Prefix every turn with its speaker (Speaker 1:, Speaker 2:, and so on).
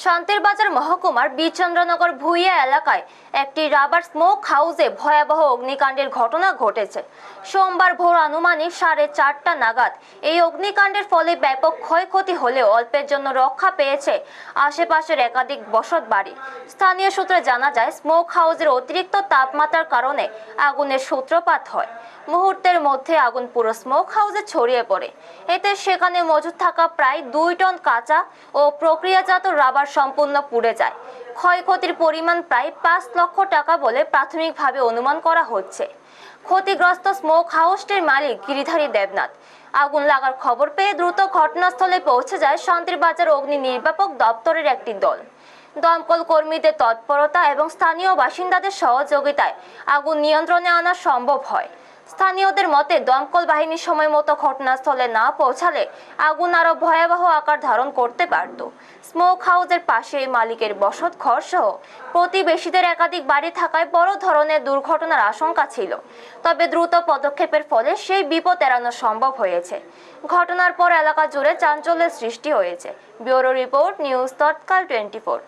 Speaker 1: শান্তির বাজার মহকুমার বিচন্দ্রনগর ভুইয়া এলাকায় একটি রাবার স্মোক হাউসে ভয়াবহ অগ্নিকাণ্ডের ঘটনা ঘটেছে। সোমবার ভোর আনুমানিক 4:30টা নাগাদ এই অগ্নিকাণ্ডের ফলে ব্যাপক ক্ষয়ক্ষতি হলেও অল্পের জন্য রক্ষা পেয়েছে আশেপাশের একাধিক বসতবাড়ি। স্থানীয় সূত্রে জানা যায়, স্মোক হাউসের অতিরিক্ত তাপমাত্রার কারণে আগুনের সূত্রপাত হয়। মুহূর্তের মধ্যে আগুন পুরো স্মোক হাউসে ছড়িয়ে পড়ে। এতে সেখানে মজুদ থাকা প্রায় 2 টন কাঁচা ও প্রক্রিয়াজাত রাবার সম্পূর্ণ পুড়ে যায়। ক্ষয়ক্ষতির পরিমাণ প্রায় 5 লক্ষ টাকা বলে প্রাথমিকভাবে অনুমান করা হচ্ছে। ক্ষতিগ্রস্ত স্মোক হাউসটির মালিক গিরিধারী দেবনাথ। আগুন লাগার খবর পেয়ে দ্রুত ঘটনাস্থলে পৌঁছে যায় শান্তির বাজার অগ্নি নির্বাপক দপ্তরের একটি দল। দমকল কর্মীদের তৎপরতা এবং স্থানীয় বাসিন্দাদের সহযোগিতায় আগুন নিয়ন্ত্রণে আনা সম্ভব হয়। স্থানীয়দের মতে, দমকল বাহিনী সময় মতো ঘটনাস্থলে না পৌঁছালে আগুন আরো ভয়াবহ আকার ধারণ করতে পারত। স্মোক হাউসের পাশে মালিকের বসত ঘর সহ প্রতিবেশীদের একাধিক বাড়ি থাকায় বড় ধরনের দুর্ঘটনার আশঙ্কা ছিল। তবে দ্রুত পদক্ষেপের ফলে সেই বিপদ এড়ানো সম্ভব হয়েছে। ঘটনার পর এলাকা জুড়ে চাঞ্চল্যের সৃষ্টি হয়েছে। ব্যুরো রিপোর্ট, নিউজ তৎকাল 24।